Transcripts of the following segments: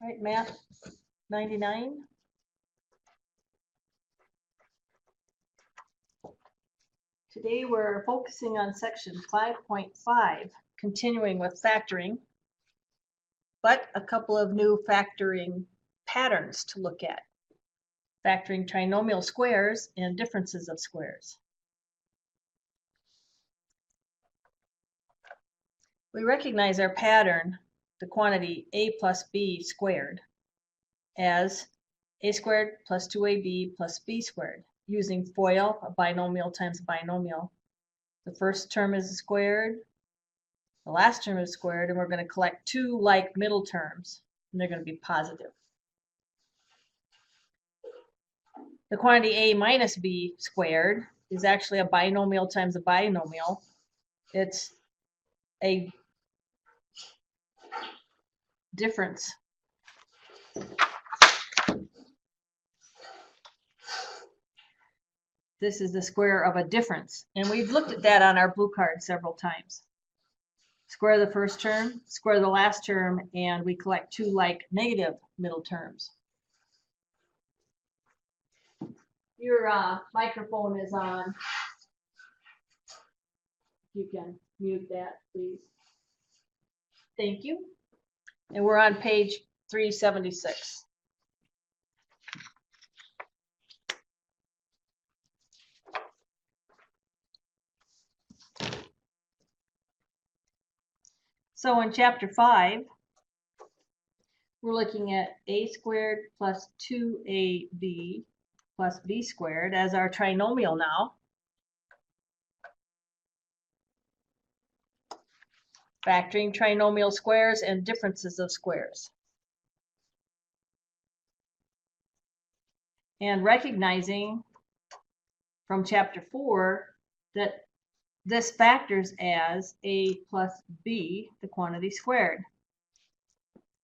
right, Math 99. Today we're focusing on section 5.5, continuing with factoring, but a couple of new factoring patterns to look at. Factoring trinomial squares and differences of squares. We recognize our pattern, the quantity a plus b squared, as a squared plus 2ab plus b squared, using FOIL, a binomial times a binomial. The first term is squared, the last term is squared, and we're going to collect two like middle terms, and they're going to be positive. The quantity a minus b squared is actually a binomial times a binomial. It's a difference. This is the square of a difference, and we've looked at that on our blue card several times. Square the first term, square the last term, and we collect two like negative middle terms. Your microphone is on. You can mute that, please. Thank you. And we're on page 376. So in chapter 5, we're looking at a squared plus 2ab plus b squared as our trinomial now. Factoring trinomial squares and differences of squares. And recognizing from chapter 4 that this factors as a plus b, the quantity squared.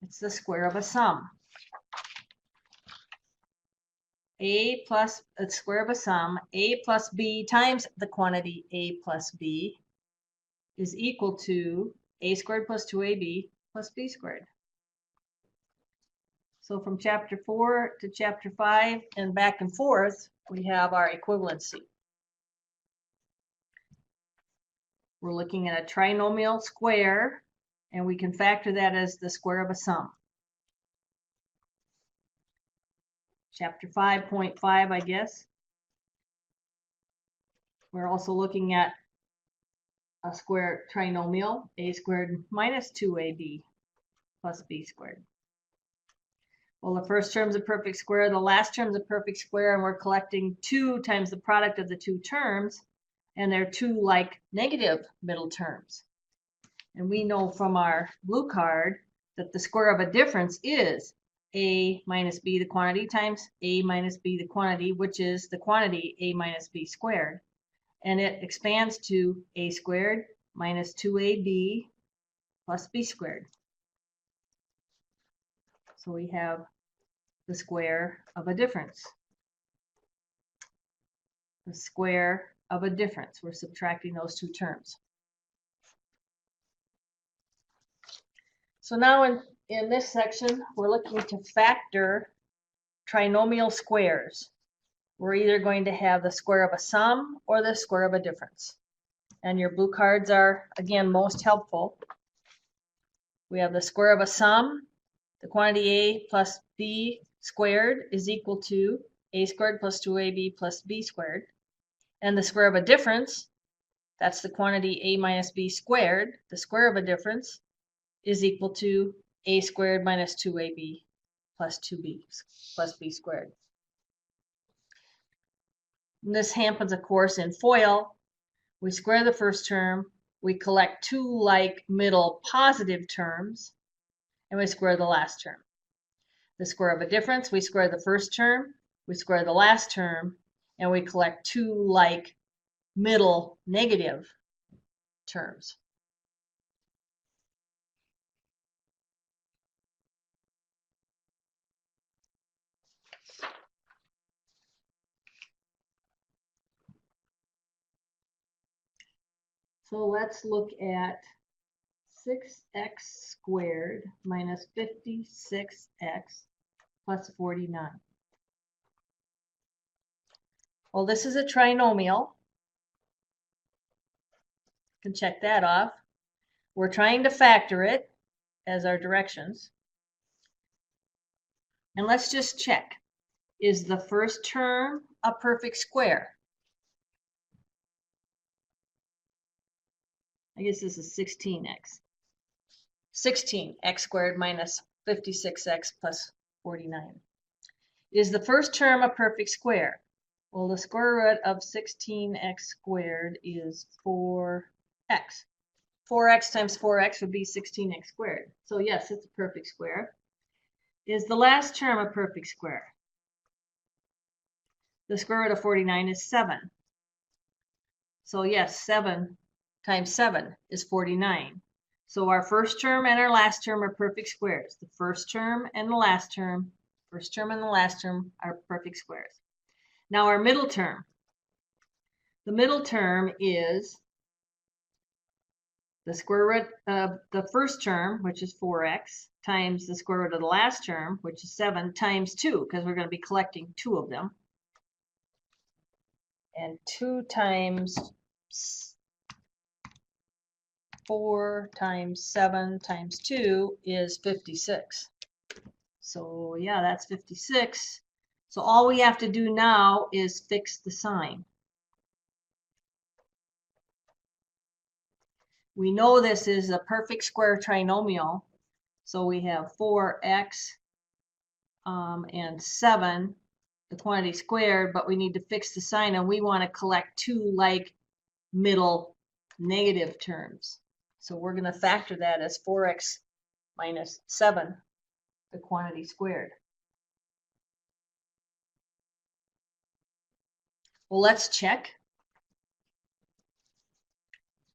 It's the square of a sum. A plus the square of a sum, a plus b times the quantity a plus b is equal to a squared plus 2ab plus b squared. So from chapter 4 to chapter 5 and back and forth, we have our equivalency. We're looking at a trinomial square, and we can factor that as the square of a sum. Chapter 5.5, I guess. We're also looking at a square trinomial, a squared minus 2ab plus b squared. Well, the first term's a perfect square, the last term's a perfect square, and we're collecting 2 times the product of the two terms, and they're two like negative middle terms. And we know from our blue card that the square of a difference is a minus b, the quantity, times a minus b, the quantity, which is the quantity a minus b squared. And it expands to a squared minus 2ab plus b squared. So we have the square of a difference. The square of a difference. We're subtracting those two terms. So now in this section, we're looking to factor trinomial squares. We're either going to have the square of a sum or the square of a difference. And your blue cards are, again, most helpful. We have the square of a sum. The quantity a plus b squared is equal to a squared plus 2ab plus b squared. And the square of a difference, that's the quantity a minus b squared. The square of a difference is equal to a squared minus 2ab plus 2b plus b squared. And this happens, of course, in FOIL. We square the first term, we collect two like middle positive terms, and we square the last term. The square of a difference, we square the first term, we square the last term, and we collect two like middle negative terms. So let's look at 6x squared minus 56x plus 49. Well, this is a trinomial. You can check that off. We're trying to factor it as our directions. And let's just check. Is the first term a perfect square? I guess this is 16x. 16x squared minus 56x plus 49. Is the first term a perfect square? Well, the square root of 16x squared is 4x. 4x times 4x would be 16x squared. So yes, it's a perfect square. Is the last term a perfect square? The square root of 49 is 7. So yes, 7 times 7 is 49. So our first term and our last term are perfect squares. The first term and the last term, are perfect squares. Now our middle term. The middle term is the square root of the first term, which is 4x, times the square root of the last term, which is 7, times 2, because we're going to be collecting 2 of them. And 2 times 4 times 7 times 2 is 56. So yeah, that's 56. So all we have to do now is fix the sign. We know this is a perfect square trinomial. So we have 4x and 7, the quantity squared, but we need to fix the sign, and we want to collect 2 like middle negative terms. So we're going to factor that as 4x minus 7, the quantity squared. Well, let's check.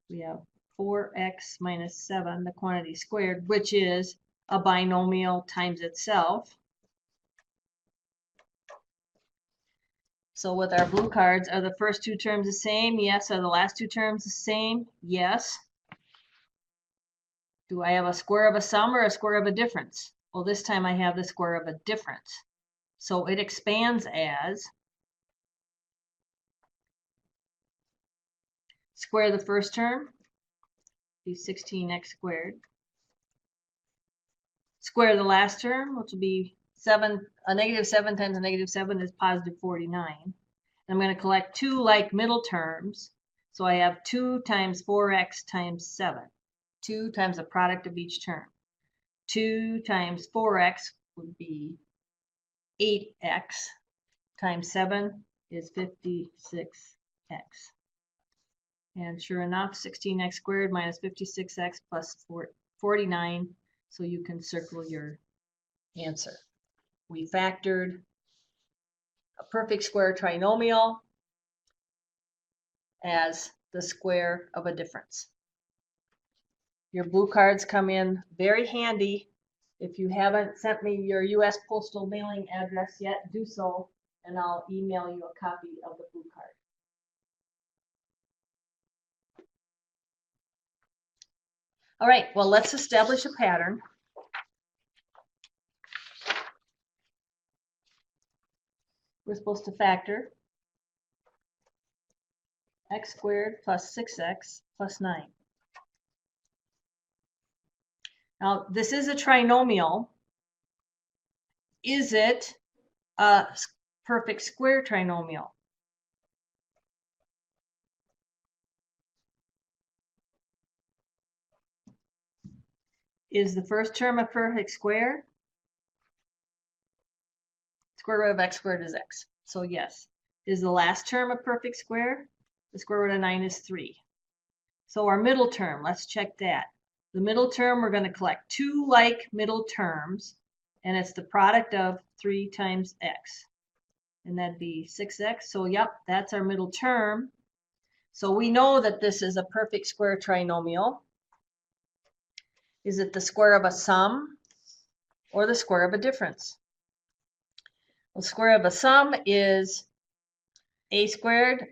We have 4x minus 7, the quantity squared, which is a binomial times itself. So with our blue cards, are the first 2 terms the same? Yes. Are the last 2 terms the same? Yes. Do I have a square of a sum or a square of a difference? Well, this time I have the square of a difference. So it expands as square the first term, be 16x squared. Square the last term, which will be 7, a negative 7 times a negative 7 is positive 49. And I'm going to collect 2 like middle terms. So I have 2 times 4x times 7. 2 times the product of each term. 2 times 4x would be 8x times 7 is 56x. And sure enough, 16x squared minus 56x plus 49. So you can circle your answer. We factored a perfect square trinomial as the square of a difference. Your blue cards come in very handy. If you haven't sent me your U.S. postal mailing address yet, do so, and I'll email you a copy of the blue card. All right, well, let's establish a pattern. We're supposed to factor x squared plus 6x plus 9. Now, this is a trinomial. Is it a perfect square trinomial? Is the first term a perfect square? Square root of x squared is x. So yes. Is the last term a perfect square? The square root of 9 is 3. So our middle term, let's check that. The middle term, we're going to collect 2 like middle terms, and it's the product of 3 times x. And that'd be 6x. So yep, that's our middle term. So we know that this is a perfect square trinomial. Is it the square of a sum or the square of a difference? Well, square of a sum is a squared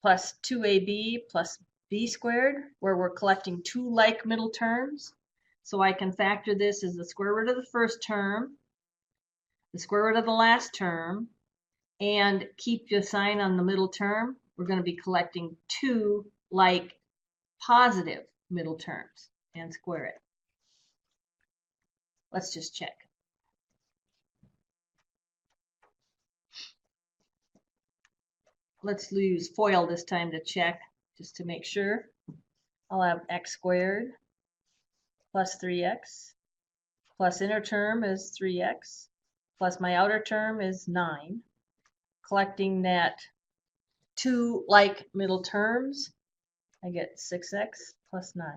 plus 2ab plus b squared, where we're collecting two like middle terms. So I can factor this as the square root of the first term, the square root of the last term, and keep the sign on the middle term. We're going to be collecting two like positive middle terms and square it. Let's just check. Let's use FOIL this time to check, just to make sure. I'll have x squared plus 3x plus inner term is 3x plus my outer term is 9. Collecting that two like middle terms, I get 6x plus 9.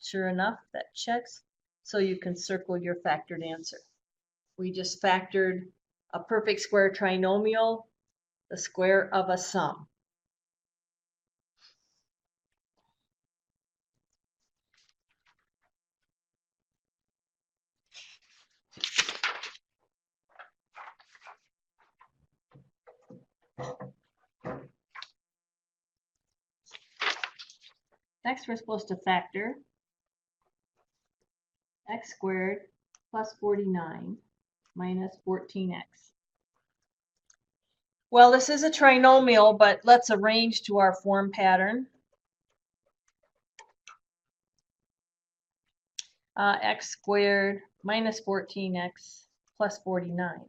Sure enough, that checks. So you can circle your factored answer. We just factored a perfect square trinomial, the square of a sum. Next, we're supposed to factor x squared plus 49 minus 14x. Well, this is a trinomial, but let's arrange to our form pattern. X squared minus 14x plus 49.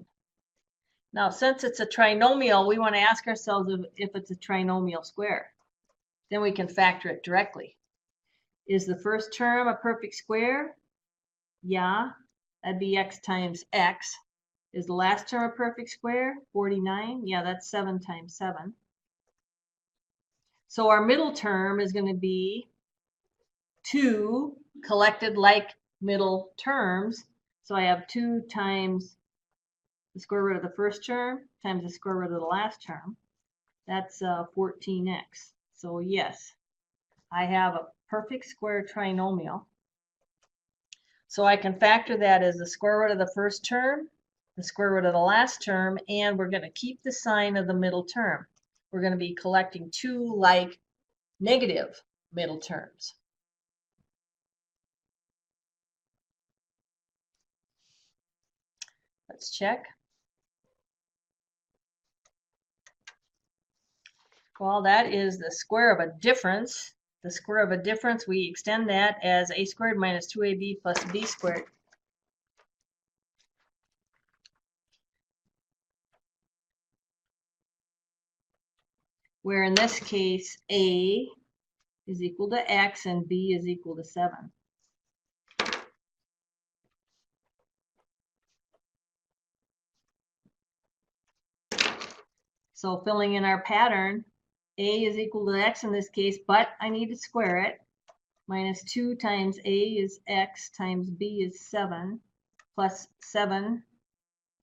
Now, since it's a trinomial, we want to ask ourselves if it's a trinomial square. Then we can factor it directly. Is the first term a perfect square? Yeah, that'd be x times x. Is the last term a perfect square? 49? Yeah, that's 7 times 7. So our middle term is going to be 2 collected like middle terms. So I have 2 times the square root of the first term times the square root of the last term. That's 14x. So yes, I have a perfect square trinomial. So I can factor that as the square root of the first term, the square root of the last term, and we're going to keep the sign of the middle term. We're going to be collecting two like negative middle terms. Let's check. Well, that is the square of a difference. The square of a difference, we extend that as a squared minus 2ab plus b squared. Where in this case, a is equal to x and b is equal to 7. So filling in our pattern, a is equal to x in this case, but I need to square it. Minus 2 times a is x times b is 7 plus 7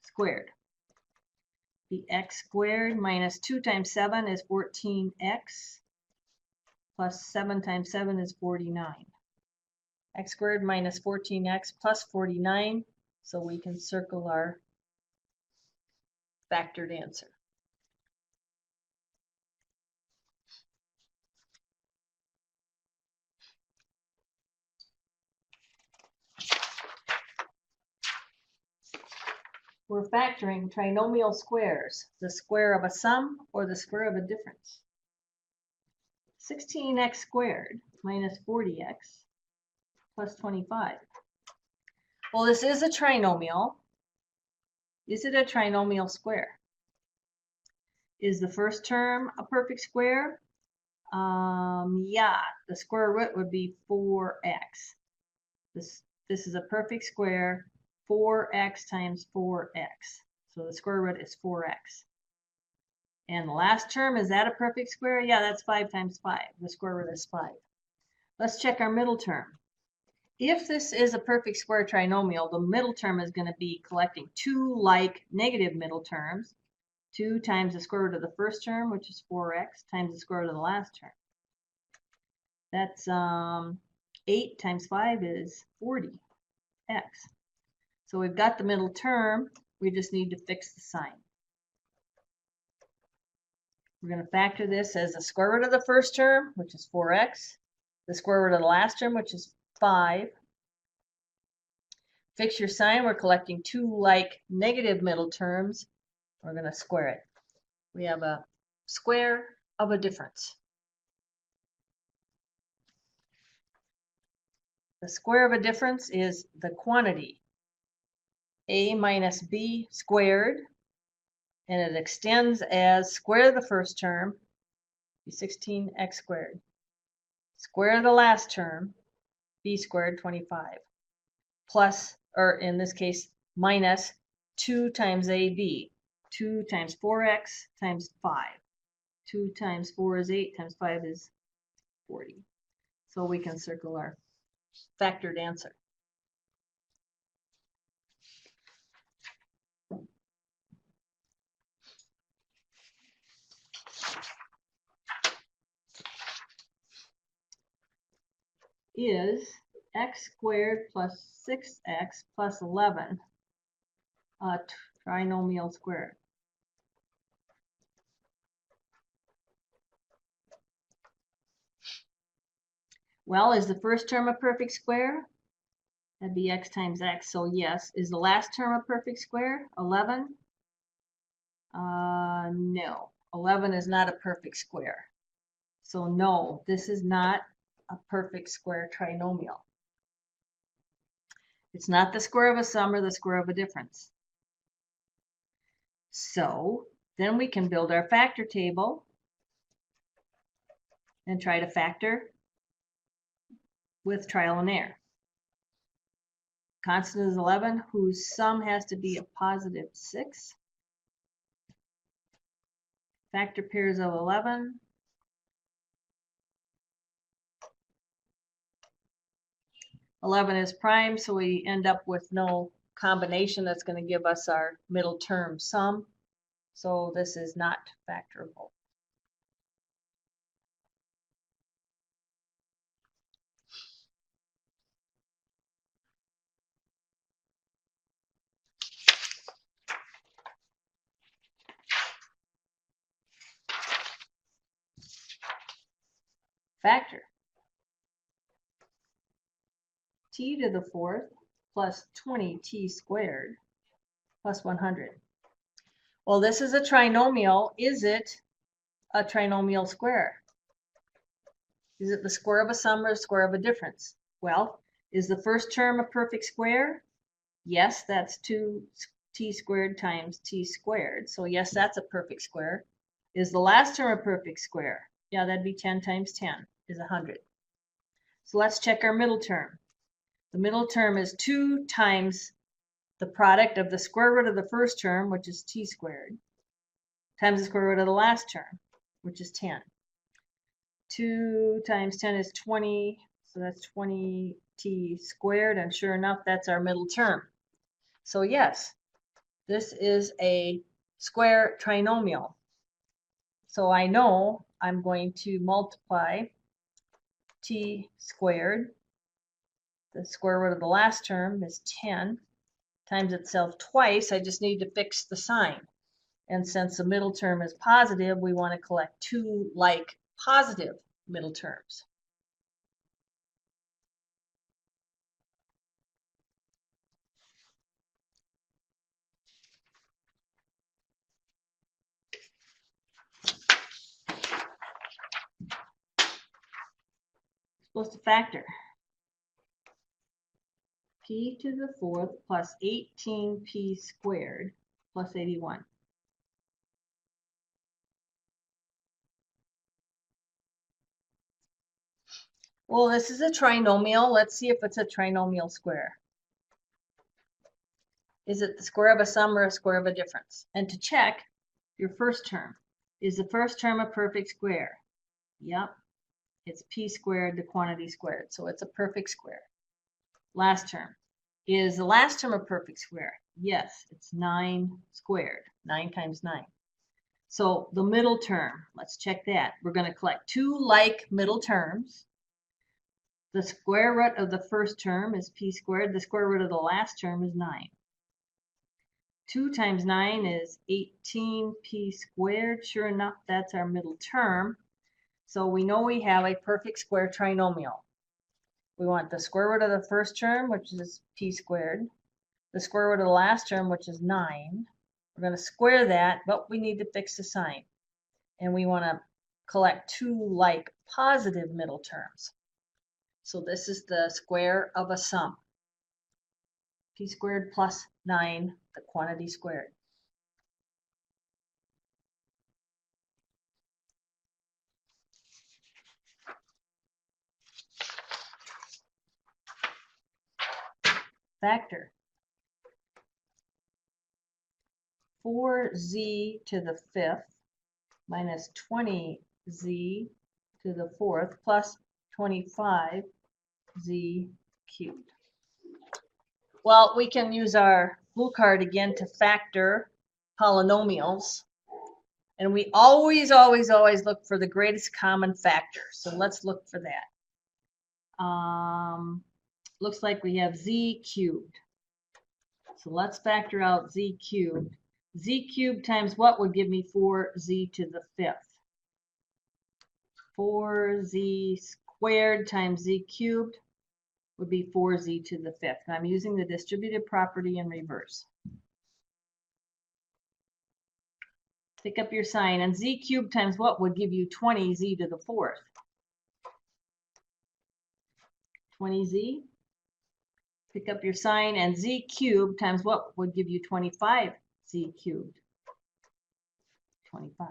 squared. The x squared minus 2 times 7 is 14x plus 7 times 7 is 49. X squared minus 14x plus 49, so we can circle our factored answer. We're factoring trinomial squares, the square of a sum or the square of a difference. 16x squared minus 40x plus 25. Well, this is a trinomial. Is it a trinomial square? Is the first term a perfect square? Yeah, the square root would be 4x. This is a perfect square, 4x times 4x. So the square root is 4x. And the last term, is that a perfect square? Yeah, that's 5 times 5. The square root is 5. Let's check our middle term. If this is a perfect square trinomial, the middle term is going to be collecting two like negative middle terms. 2 times the square root of the first term, which is 4x, times the square root of the last term. That's 8 times 5 is 40x. So we've got the middle term. We just need to fix the sign. We're going to factor this as the square root of the first term, which is 4x, the square root of the last term, which is 5. Fix your sign. We're collecting two like negative middle terms. We're going to square it. We have a square of a difference. The square of a difference is the quantity a minus b squared, and it extends as square of the first term, 16x squared. Square of the last term, b squared, 25. Plus, or in this case, minus 2 times ab. 2 times 4x times 5. 2 times 4 is 8, times 5 is 40. So we can circle our factored answer. Is x squared plus 6x plus 11 a trinomial square? Well, is the first term a perfect square? That'd be x times x, so yes. Is the last term a perfect square? 11? No. 11 is not a perfect square. So no, this is not a perfect square trinomial. It's not the square of a sum or the square of a difference. So then we can build our factor table and try to factor with trial and error. Constant is 11, whose sum has to be a positive 6. Factor pairs of 11. Eleven is prime, so we end up with no combination that's going to give us our middle term sum. So this is not factorable. Factor. T to the fourth plus 20t squared plus 100. Well, this is a trinomial. Is it a trinomial square? Is it the square of a sum or the square of a difference? Well, is the first term a perfect square? Yes, that's 2t squared times t squared. So yes, that's a perfect square. Is the last term a perfect square? Yeah, that'd be 10 times 10 is 100. So let's check our middle term. The middle term is 2 times the product of the square root of the first term, which is t squared, times the square root of the last term, which is 10. 2 times 10 is 20, so that's 20t squared, and sure enough, that's our middle term. So yes, this is a square trinomial. So I know I'm going to multiply t squared, the square root of the last term is 10, times itself twice. I just need to fix the sign. And since the middle term is positive, we want to collect two like positive middle terms. Supposed to factor p to the fourth plus 18p squared plus 81. Well, this is a trinomial. Let's see if it's a trinomial square. Is it the square of a sum or a square of a difference? And to check your first term, is the first term a perfect square? Yep. It's p squared, the quantity squared. So it's a perfect square. Last term. Is the last term a perfect square? Yes, it's 9 squared. 9 times 9. So the middle term, let's check that. We're going to collect two like middle terms. The square root of the first term is p squared. The square root of the last term is 9. 2 times 9 is 18p squared. Sure enough, that's our middle term. So we know we have a perfect square trinomial. We want the square root of the first term, which is p squared, the square root of the last term, which is 9. We're going to square that, but we need to fix the sign. And we want to collect two like positive middle terms. So this is the square of a sum. P squared plus 9, the quantity squared. Factor. 4z to the 5th minus 20z to the 4th plus 25z cubed. Well, we can use our blue card again to factor polynomials. And we always look for the greatest common factor. So let's look for that. Looks like we have z cubed. So let's factor out z cubed. Z cubed times what would give me 4z to the 5th? 4z squared times z cubed would be 4z to the 5th. And I'm using the distributive property in reverse. Pick up your sign, and z cubed times what would give you 20z to the 4th? 20z. Pick up your sign, and z cubed times what would give you 25z cubed? 25.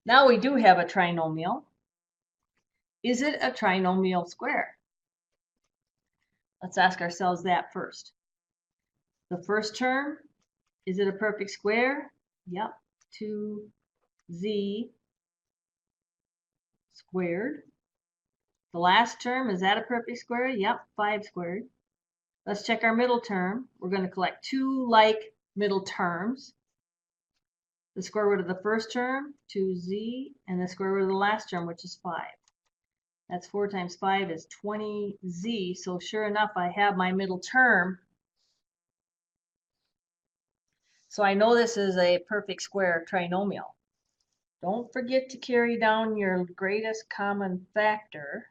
Now we do have a trinomial. Is it a trinomial square? Let's ask ourselves that first. The first term, is it a perfect square? Yep, 2z squared. The last term, is that a perfect square? Yep, 5 squared. Let's check our middle term. We're going to collect two like middle terms. The square root of the first term, 2z, and the square root of the last term, which is 5. That's 4 times 5 is 20z. So sure enough, I have my middle term. So I know this is a perfect square trinomial. Don't forget to carry down your greatest common factor.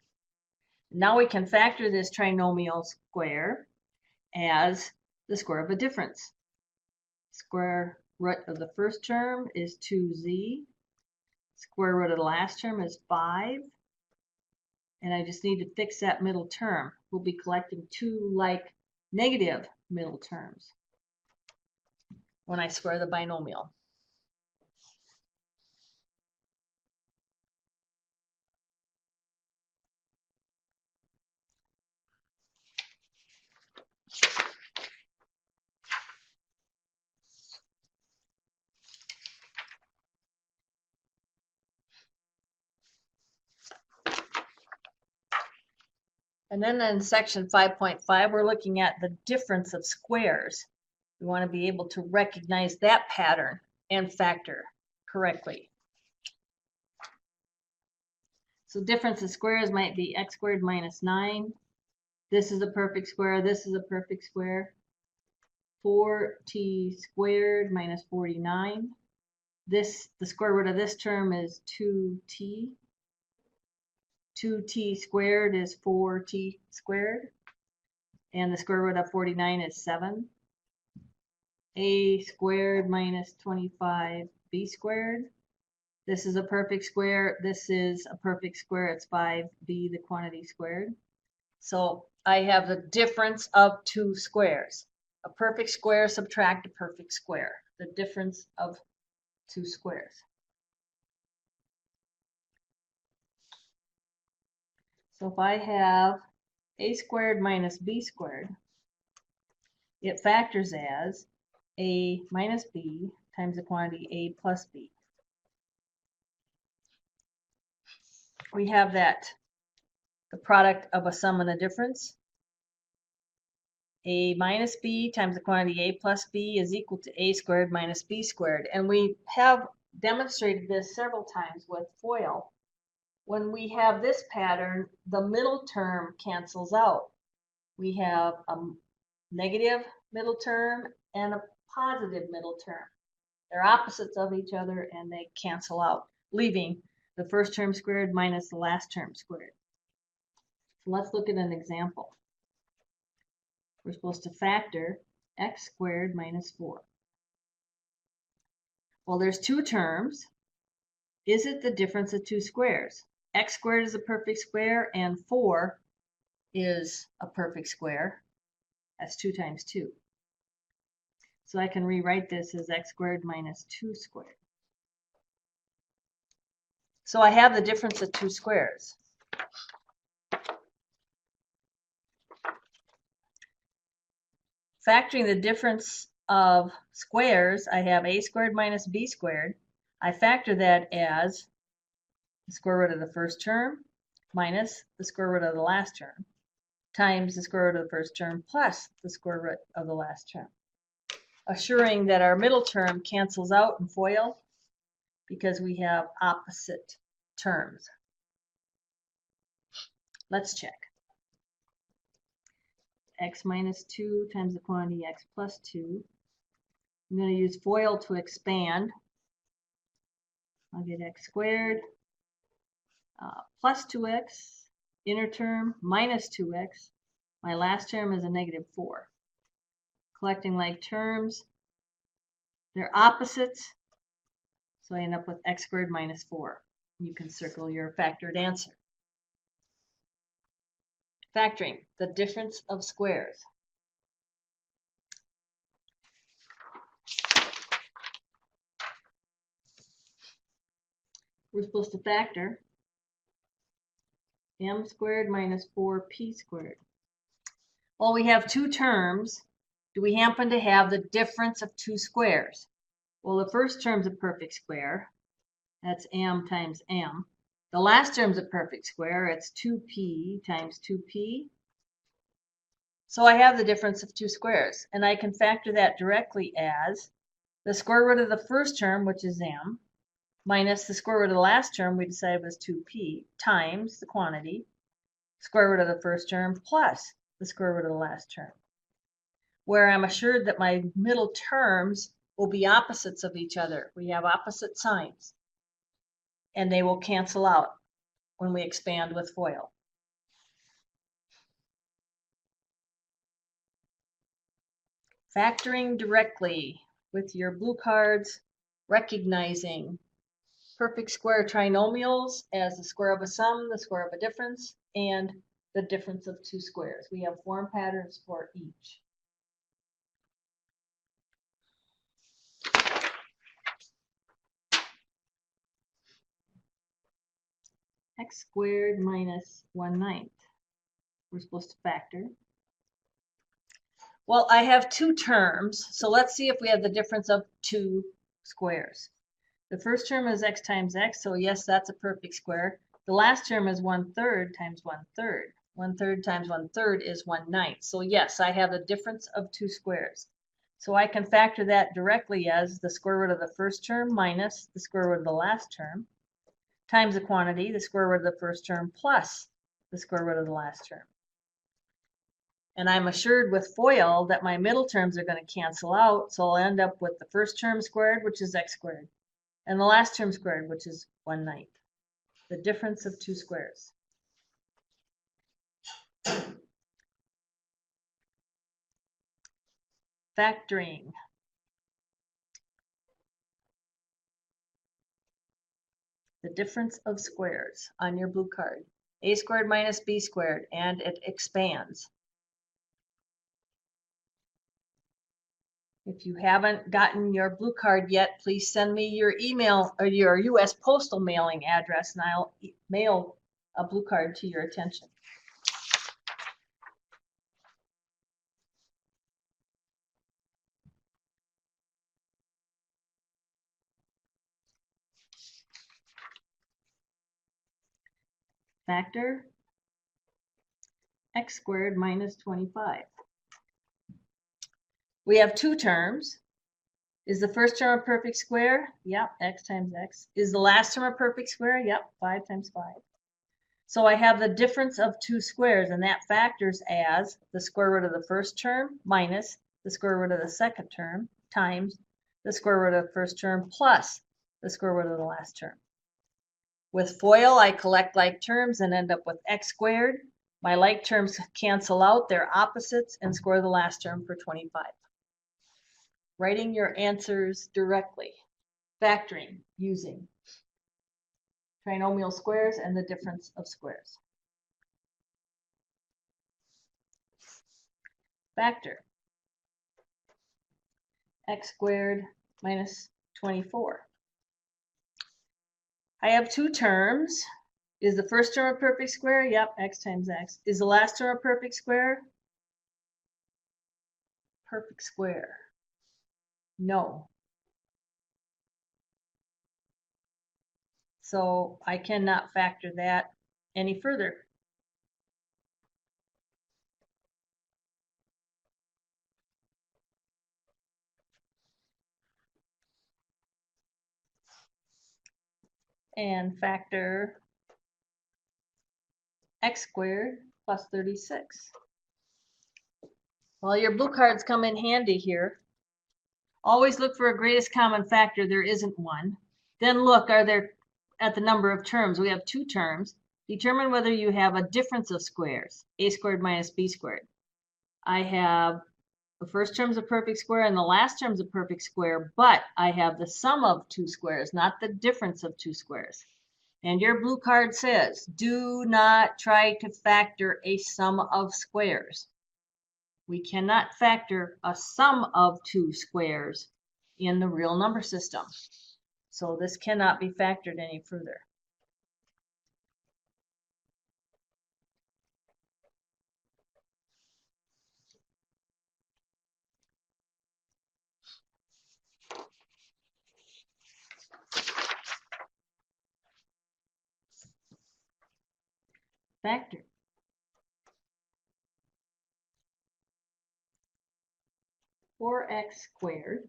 Now we can factor this trinomial square as the square of a difference. Square root of the first term is 2z. Square root of the last term is 5. And I just need to fix that middle term. We'll be collecting two like negative middle terms when I square the binomial. And then in section 5.5, we're looking at the difference of squares. We want to be able to recognize that pattern and factor correctly. So difference of squares might be x squared minus 9. This is a perfect square. This is a perfect square. 4t squared minus 49. The square root of this term is 2t. 2t squared is 4t squared. And the square root of 49 is 7. A squared minus 25b squared. This is a perfect square. This is a perfect square. It's 5b, the quantity squared. So I have the difference of two squares. A perfect square subtract a perfect square. The difference of two squares. So if I have a squared minus b squared, it factors as a minus b times the quantity a plus b. We have that the product of a sum and a difference. A minus b times the quantity a plus b is equal to a squared minus b squared. And we have demonstrated this several times with FOIL. When we have this pattern, the middle term cancels out. We have a negative middle term and a positive middle term. They're opposites of each other and they cancel out, leaving the first term squared minus the last term squared. So let's look at an example. We're supposed to factor x squared minus 4. Well, there's two terms. Is it the difference of two squares? X squared is a perfect square and 4 is a perfect square. That's 2 times 2. So I can rewrite this as x squared minus 2 squared. So I have the difference of two squares. Factoring the difference of squares, I have a squared minus b squared. I factor that as the square root of the first term minus the square root of the last term times the square root of the first term plus the square root of the last term, assuring that our middle term cancels out in FOIL because we have opposite terms. Let's check. X minus 2 times the quantity x plus 2. I'm going to use FOIL to expand. I'll get x squared plus 2x, inner term minus 2x. My last term is a negative 4. Collecting like terms, they're opposites, so I end up with x squared minus 4. You can circle your factored answer. Factoring the difference of squares. We're supposed to factor m squared minus 4p squared. Well, we have two terms. Do we happen to have the difference of two squares? Well, the first term's a perfect square. That's m times m. The last term's a perfect square. It's 2p times 2p. So I have the difference of two squares, and I can factor that directly as the square root of the first term, which is m, minus the square root of the last term we decided was 2p, times the quantity, square root of the first term plus the square root of the last term, where I'm assured that my middle terms will be opposites of each other. We have opposite signs, and they will cancel out when we expand with FOIL. Factoring directly with your blue cards, recognizing perfect square trinomials as the square of a sum, the square of a difference, and the difference of two squares. We have form patterns for each. X squared minus 1/9. We're supposed to factor. Well, I have two terms, so let's see if we have the difference of two squares. The first term is x times x, so yes, that's a perfect square. The last term is 1/3 times 1/3. 1/3 times 1/3 is 1/9. So yes, I have the difference of two squares. So I can factor that directly as the square root of the first term minus the square root of the last term times the quantity, the square root of the first term plus the square root of the last term. And I'm assured with FOIL that my middle terms are going to cancel out, so I'll end up with the first term squared, which is x squared, and the last term squared, which is 1/9. The difference of two squares. Factoring. The difference of squares on your blue card. A squared minus b squared, and it expands. If you haven't gotten your blue card yet, please send me your email or your U.S. postal mailing address, and I'll mail a blue card to your attention. Factor x squared minus 25. We have two terms. Is the first term a perfect square? Yep, x times x. Is the last term a perfect square? Yep, 5 times 5. So I have the difference of two squares, and that factors as the square root of the first term minus the square root of the second term times the square root of the first term plus the square root of the last term. With FOIL, I collect like terms and end up with x squared. My like terms cancel out their opposites and square the last term for 25. Writing your answers directly. Factoring using trinomial squares and the difference of squares. Factor x squared minus 24. I have two terms. Is the first term a perfect square? Yep, x times x. Is the last term a perfect square? Perfect square. No. So I cannot factor that any further. And factor x squared plus 36. Well, your blue cards come in handy here. Always look for a greatest common factor. There isn't one. Then look, are there at the number of terms? We have two terms. Determine whether you have a difference of squares, a squared minus b squared. I have the first term's a perfect square and the last term's a perfect square, but I have the sum of two squares, not the difference of two squares. And your blue card says, do not try to factor a sum of squares. We cannot factor a sum of two squares in the real number system. So this cannot be factored any further. Factor. Four x squared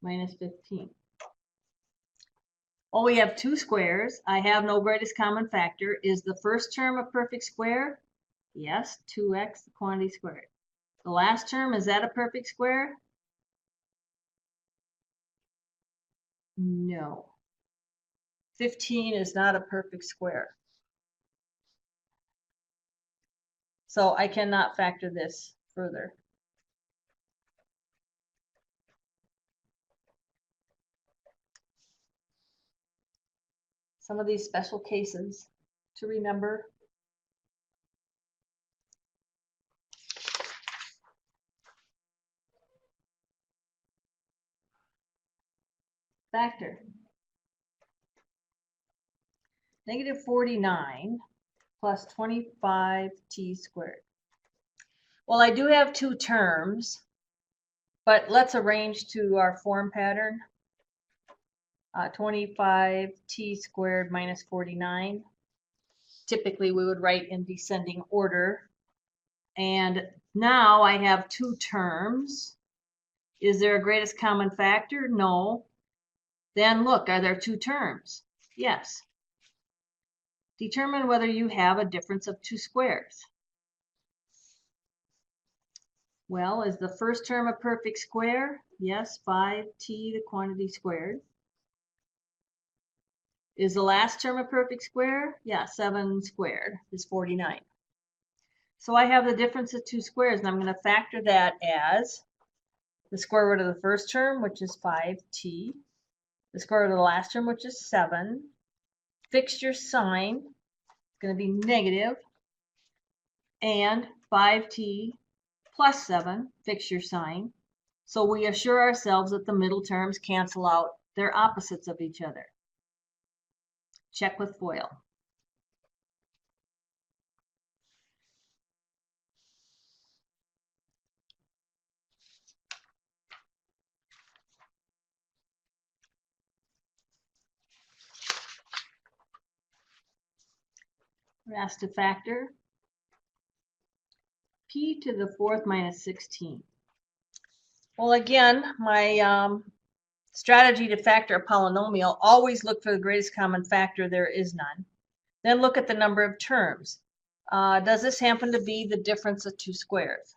minus 15. Well, we have two squares. I have no greatest common factor. Is the first term a perfect square? Yes, 2x, the quantity squared. The last term, is that a perfect square? No. 15 is not a perfect square. So I cannot factor this further. Some of these special cases to remember. Factor. Negative 49 plus 25t squared. Well, I do have two terms, but let's arrange to our form pattern. 25t squared minus 49. Typically, we would write in descending order. And now I have two terms. Is there a greatest common factor? No. Then look, are there two terms? Yes. Determine whether you have a difference of two squares. Well, is the first term a perfect square? Yes, 5t, the quantity squared. Is the last term a perfect square? Yeah, 7 squared is 49. So I have the difference of two squares, and I'm going to factor that as the square root of the first term, which is 5t, the square root of the last term, which is 7. Fix your sign, it's going to be negative, and 5t plus 7, fix your sign. So we assure ourselves that the middle terms cancel out their opposites of each other. Check with FOIL. We're asked to factor p to the fourth minus 16. Well, again, my strategy to factor a polynomial, always look for the greatest common factor. There is none. Then look at the number of terms. Does this happen to be the difference of two squares?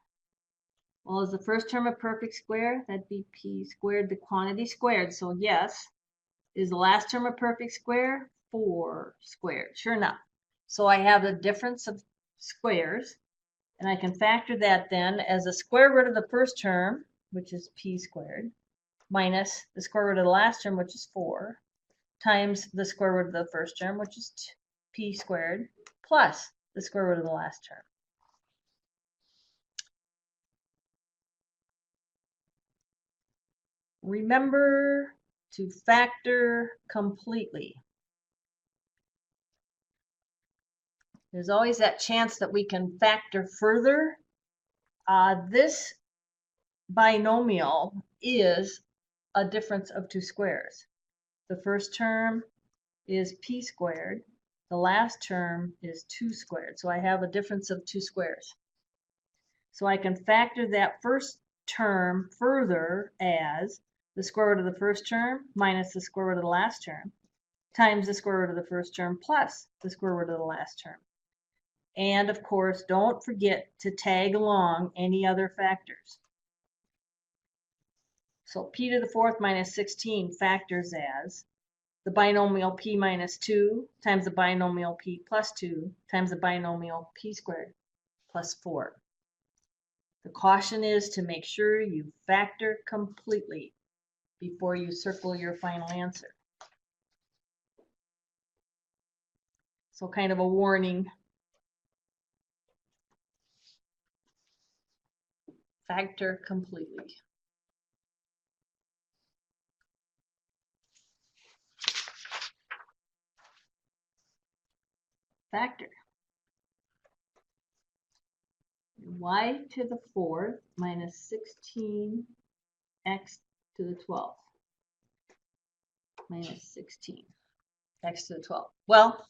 Well, is the first term a perfect square? That'd be p squared, the quantity squared. So yes. Is the last term a perfect square? 4 squared. Sure enough. So I have the difference of squares, and I can factor that then as the square root of the first term, which is p squared, minus the square root of the last term, which is 4, times the square root of the first term, which is p squared, plus the square root of the last term. Remember to factor completely. There's always that chance that we can factor further. This binomial is a difference of two squares. The first term is p squared. The last term is 2 squared. So I have a difference of 2 squares. So I can factor that first term further as the square root of the first term minus the square root of the last term times the square root of the first term plus the square root of the last term. And of course, don't forget to tag along any other factors. So p to the fourth minus 16 factors as the binomial p minus 2 times the binomial p plus 2 times the binomial p squared plus 4. The caution is to make sure you factor completely before you circle your final answer. So kind of a warning. Factor completely. Factor. Y to the fourth minus 16x to the 12th minus 16 x to the 12th. Well,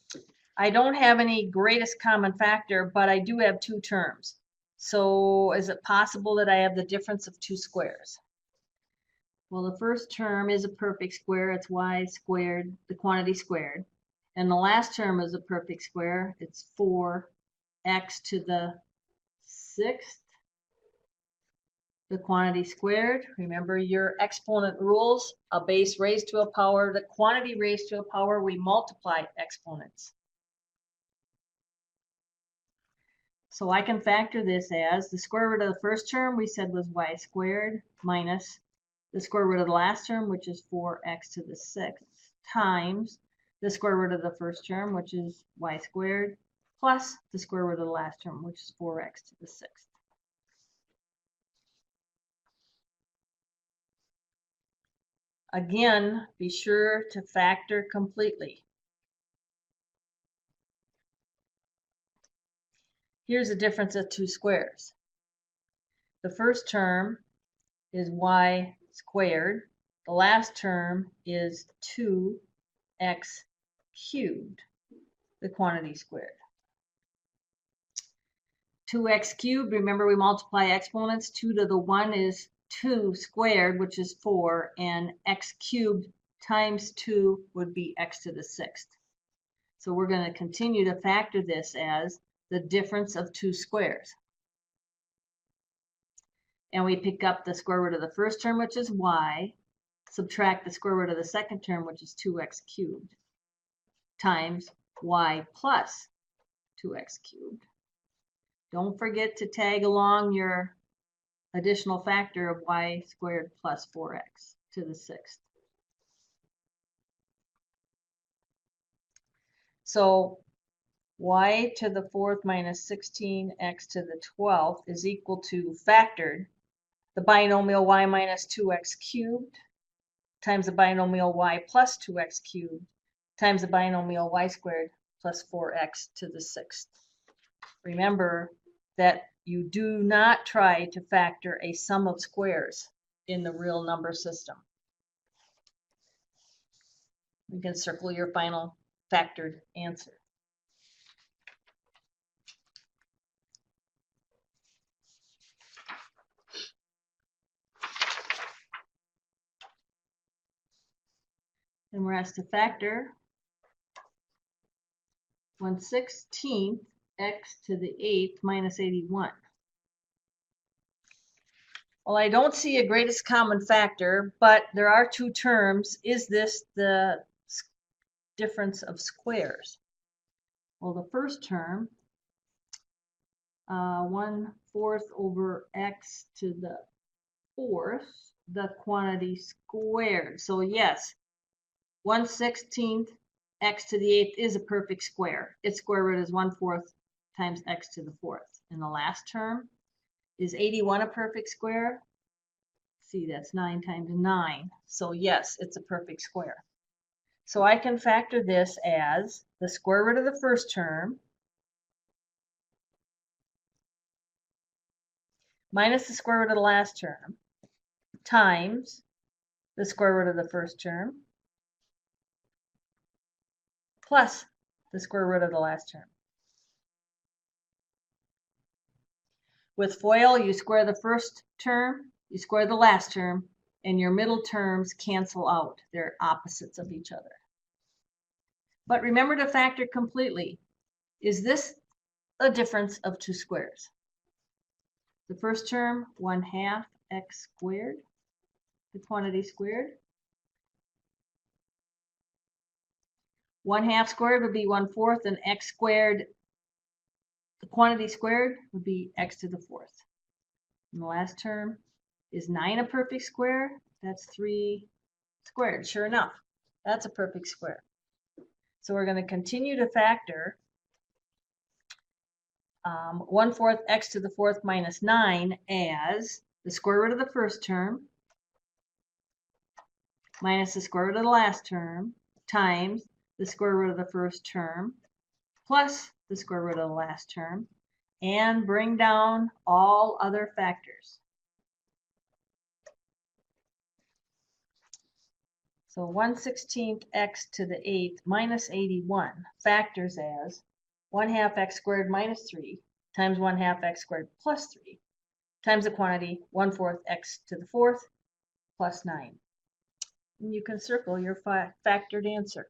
I don't have any greatest common factor, but I do have two terms. So is it possible that I have the difference of two squares? Well, the first term is a perfect square. It's y squared, the quantity squared. And the last term is a perfect square. It's 4x to the 6th, the quantity squared. Remember your exponent rules. A base raised to a power, the quantity raised to a power, we multiply exponents. So I can factor this as the square root of the first term we said was y squared minus the square root of the last term, which is 4x to the 6th, times the square root of the first term, which is y squared, plus the square root of the last term, which is 4x to the 6th. Again, be sure to factor completely. Here's the difference of two squares. The first term is y squared. The last term is 2x cubed, the quantity squared. 2x cubed, remember we multiply exponents. 2 to the 1 is 2 squared, which is 4, and x cubed times 2 would be x to the 6th. So we're going to continue to factor this as the difference of two squares. And we pick up the square root of the first term, which is y, subtract the square root of the second term, which is 2x cubed, times y plus 2x cubed. Don't forget to tag along your additional factor of y squared plus 4x to the 6th. So y to the fourth minus 16x to the 12th is equal to factored the binomial y minus 2x cubed times the binomial y plus 2x cubed times the binomial y squared plus 4x to the 6th. Remember that you do not try to factor a sum of squares in the real number system. You can circle your final factored answer. And we're asked to factor 1/16 x to the 8th minus 81. Well, I don't see a greatest common factor, but there are two terms. Is this the difference of squares? Well, the first term, 1/4 over x to the 4th, the quantity squared. So yes, 1/16 x to the 8th is a perfect square. Its square root is 1/4 times x to the 4th. And the last term, is 81 a perfect square? See, that's 9 times 9. So yes, it's a perfect square. So I can factor this as the square root of the first term minus the square root of the last term times the square root of the first term plus the square root of the last term. With FOIL, you square the first term, you square the last term, and your middle terms cancel out. They're opposites of each other. But remember to factor completely. Is this a difference of two squares? The first term, 1/2 x squared, the quantity squared. 1/2 squared would be 1/4, and x squared, the quantity squared, would be x to the 4th. And the last term is 9 a perfect square? That's 3 squared. Sure enough, that's a perfect square. So we're going to continue to factor 1/4 x to the 4th minus 9 as the square root of the first term minus the square root of the last term times the square root of the first term plus the square root of the last term, and bring down all other factors. So 1/16 x to the 8th minus 81 factors as 1/2 x squared minus 3 times 1/2 x squared plus 3 times the quantity 1/4 x to the 4th plus 9. And you can circle your factored answer.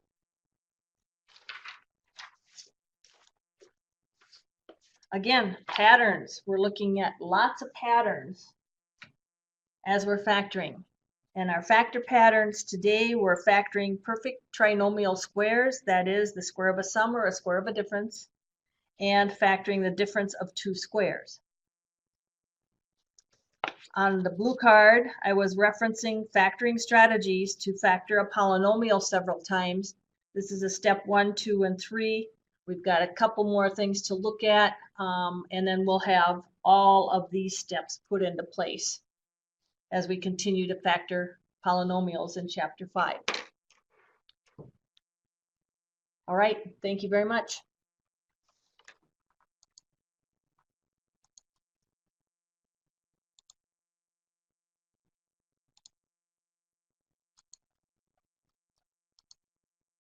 Again, patterns. We're looking at lots of patterns as we're factoring. And our factor patterns today, we're factoring perfect trinomial squares, that is the square of a sum or a square of a difference, and factoring the difference of two squares. On the blue card, I was referencing factoring strategies to factor a polynomial several times. This is a step 1, 2, and 3. We've got a couple more things to look at, and then we'll have all of these steps put into place as we continue to factor polynomials in Chapter 5. All right, thank you very much.